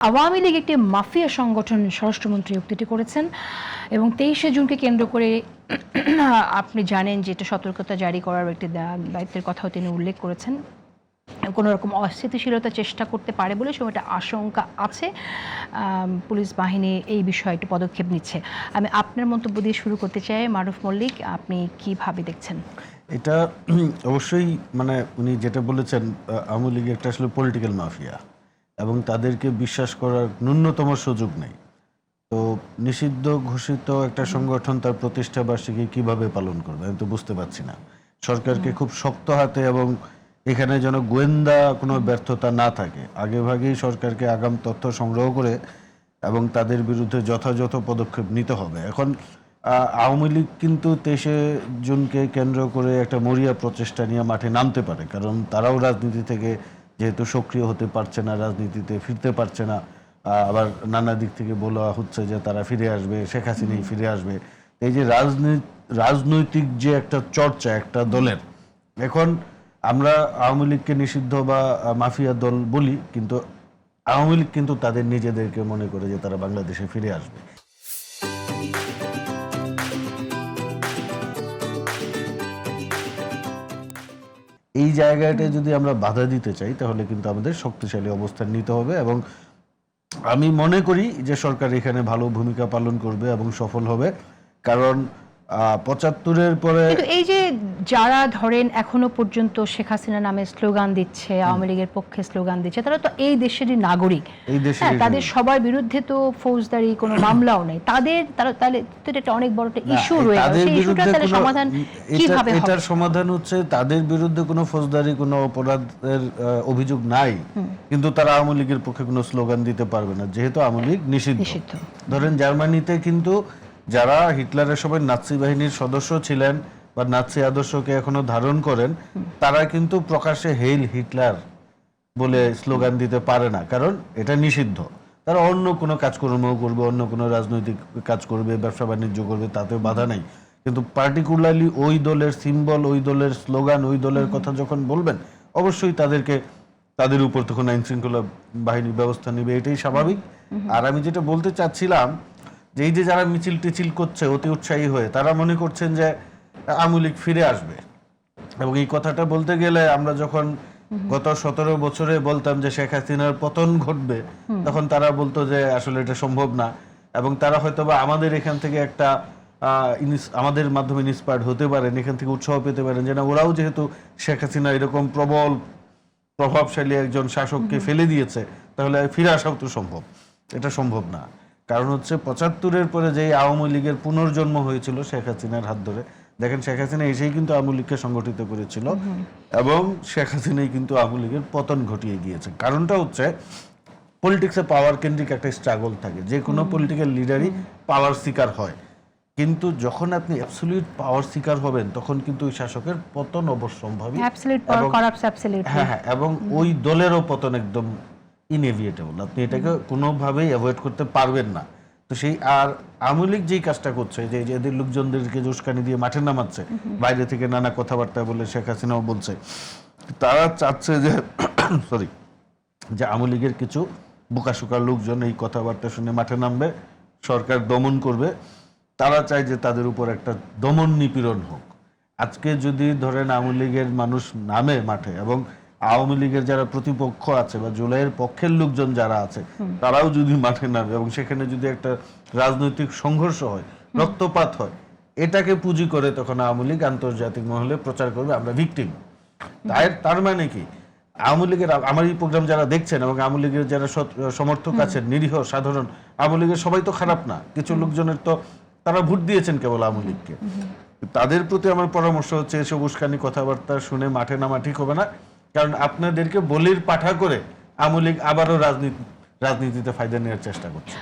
আওয়ামী লীগ একটি মাফিয়া সংগঠন স্বরাষ্ট্রমন্ত্রী উক্তিটি করেছেন এবং ২৩শে জুনকে কেন্দ্র করে আপনি জানেন যে এটা সতর্কতা জারি করার একটি দায়িত্বের কথাও তিনি উল্লেখ করেছেন। কোনো রকম অস্থিতিশীলতা চেষ্টা করতে পারে বলে সময়টা আশঙ্কা আছে। পুলিশ বাহিনী এই বিষয়ে একটু পদক্ষেপ নিচ্ছে। আমি আপনার মন্তব্য দিয়ে শুরু করতে চাই। মারুফ মল্লিক, আপনি কিভাবে দেখছেন? এটা অবশ্যই উনি যেটা বলেছেন, আওয়ামী লীগ একটা আসলে পলিটিক্যাল মাফিয়া এবং তাদেরকে বিশ্বাস করার ন্যূনতম সুযোগ নেই। তো নিষিদ্ধ ঘোষিত একটা সংগঠন তার প্রতিষ্ঠা বার্ষিকী কিভাবে পালন করবে আমি তো বুঝতে পারছি না। সরকারকে খুব শক্ত হাতে এবং এখানে যেন গোয়েন্দা কোনো ব্যর্থতা না থাকে, আগেভাগেই সরকারকে আগাম তথ্য সংগ্রহ করে এবং তাদের বিরুদ্ধে যথাযথ পদক্ষেপ নিতে হবে। এখন আওয়ামী লীগ কিন্তু ২৩শে জুনকে কেন্দ্র করে একটা মরিয়া প্রচেষ্টা নিয়ে মাঠে নামতে পারে, কারণ তারাও রাজনীতি থেকে যেহেতু সক্রিয় হতে পারছে না, রাজনীতিতে ফিরতে পারছে না, আবার নানা দিক থেকে বলা হচ্ছে যে তারা ফিরে আসবে, শেখ হাসিনাই ফিরে আসবে। এই যে রাজনৈতিক যে একটা চর্চা একটা দলের, এখন আমরা আওয়ামী লীগকে নিষিদ্ধ বা মাফিয়া দল বলি, কিন্তু আওয়ামী লীগ কিন্তু তাদের নিজেদেরকে মনে করে যে তারা বাংলাদেশে ফিরে আসবে। এই জায়গাটায় যদি আমরা বাধা দিতে চাই তাহলে কিন্তু আমাদের শক্তিশালী অবস্থান নিতে হবে এবং আমি মনে করি যে সরকার এখানে ভালো ভূমিকা পালন করবে এবং সফল হবে। কারণ ৭৫-এর পরে এই যে যারা ধরেন এখনো পর্যন্ত শেখ হাসিনা নামে স্লোগান দিচ্ছে, আওয়ামী লীগের পক্ষে স্লোগান দিচ্ছে, তারা তো এই দেশেরই নাগরিক। তাদের সবার বিরুদ্ধে তো ফৌজদারি কোনো মামলাও নেই। তাহলে এটা অনেক বড় একটা ইস্যু রয়ে গেছে। সেই ইস্যুটা তাহলে সমাধান কিভাবে হবে? এটার সমাধান হচ্ছে তাদের বিরুদ্ধে কোনো ফৌজদারি কোনো অপরাধের অভিযোগ নাই, কিন্তু তারা আওয়ামী লীগের পক্ষে কোনো স্লোগান দিতে পারবে না যেহেতু আওয়ামী লীগ নিষিদ্ধ। ধরেন জার্মানিতে কিন্তু যারা হিটলারের সময় নাৎসি বাহিনীর সদস্য ছিলেন বা নাৎসি আদর্শকে এখনো ধারণ করেন, তারা কিন্তু প্রকাশ্যে হেইল হিটলার বলে স্লোগান দিতে পারে না, কারণ এটা নিষিদ্ধ। তারা অন্য কোনো কাজকর্ম করবে, অন্য কোনো রাজনৈতিক কাজ করবে, ব্যবসা বাণিজ্য করবে, তাতে বাধা নাই। কিন্তু পার্টিকুলারলি ওই দলের সিম্বল, ওই দলের স্লোগান, ওই দলের কথা যখন বলবেন, অবশ্যই তাদের উপর তখন আইন শৃঙ্খলা বাহিনীর ব্যবস্থা নেবে, এটাই স্বাভাবিক। আর আমি যেটা বলতে চাচ্ছিলাম যে এই যে যারা মিছিল টিছিল করছে অতি উৎসাহী হয়ে, তারা মনে করছেন যে আওয়ামী লীগ ফিরে আসবে। এবং এই কথাটা বলতে গেলে আমরা যখন গত ১৭ বছরে বলতাম যে শেখ হাসিনার পতন ঘটবে, তখন তারা বলতো যে আসলে এটা সম্ভব না। এবং তারা হয়তোবা আমাদের এখান থেকে একটা আমাদের মাধ্যমে ইন্সপায়ার্ড হতে পারেন, এখান থেকে উৎসাহ পেতে পারেন যে না, ওরাও যেহেতু শেখ হাসিনা এরকম প্রবল প্রভাবশালী একজন শাসককে ফেলে দিয়েছে, তাহলে ফিরে আসাও তো সম্ভব। এটা সম্ভব না। কারণ হচ্ছে ৭৫-এর পরে যে আওয়ামী লীগের পুনর্জন্ম হয়েছিল শেখ হাসিনার হাত ধরে, দেখেন শেখ হাসিনা এসেই কিন্তু আওয়ামী লীগকে সংগঠিত করেছিল এবং শেখ হাসিনাই কিন্তু আওয়ামী লীগের পতন ঘটিয়ে গিয়েছে। কারণটা হচ্ছে পলিটিক্সে পাওয়ার কেন্দ্রিক একটা স্ট্রাগল থাকে, যে কোনো পলিটিক্যাল লিডারই পাওয়ার শিকার হয়, কিন্তু যখন আপনি অ্যাবসলিউট পাওয়ার শিকার হবেন তখন কিন্তু ওই শাসকের পতন অবশ্যম্ভাবী। হ্যাঁ, এবং ওই দলেরও পতন একদম ইনএভিটেবল, আপনি এটাকে কোনোভাবেই অ্যাভয়েড করতে পারবেন না। তো সেই আর আওয়ামী লীগ যেই কাজটা করছে, যে এদের লোকজনদেরকে উস্কানি দিয়ে মাঠে নামাচ্ছে, বাইরে থেকে নানা কথাবার্তা বলে, শেখ হাসিনাও বলছে, তারা চাচ্ছে যে যে আওয়ামী লীগের কিছু বোকাশোকা লোকজন এই কথাবার্তা শুনে মাঠে নামবে, সরকার দমন করবে। তারা চায় যে তাদের উপর একটা দমন নিপীড়ন হোক। আজকে যদি ধরেন আওয়ামী লীগের মানুষ নামে মাঠে এবং আওয়ামী লীগের যারা প্রতিপক্ষ আছে বা জুলাইয়ের পক্ষের লোকজন যারা আছে, তারাও যদি মাঠে নামে এবং সেখানে যদি একটা রাজনৈতিক সংঘর্ষ হয়, রক্তপাত হয়, এটাকে পুঁজি করে তখন আওয়ামী লীগ আন্তর্জাতিক মহলে প্রচার করবে আমরা ভিকটিম। তার মানে কি, আওয়ামী লীগের, আমার এই প্রোগ্রাম যারা দেখছেন এবং আওয়ামী লীগের যারা সমর্থক আছেন, নিরীহ সাধারণ আওয়ামী লীগের সবাই তো খারাপ না, কিছু লোকজনের তো তারা ভোট দিয়েছেন কেবল আওয়ামী লীগকে। তাদের প্রতি আমার পরামর্শ হচ্ছে এসব উস্কানি কথাবার্তা শুনে মাঠে নামা ঠিক হবে না, কারণ আপনাদেরকে বলির পাঠা করে আওয়ামী লীগ আবারও রাজনীতিতে ফায়দা নেওয়ার চেষ্টা করছে।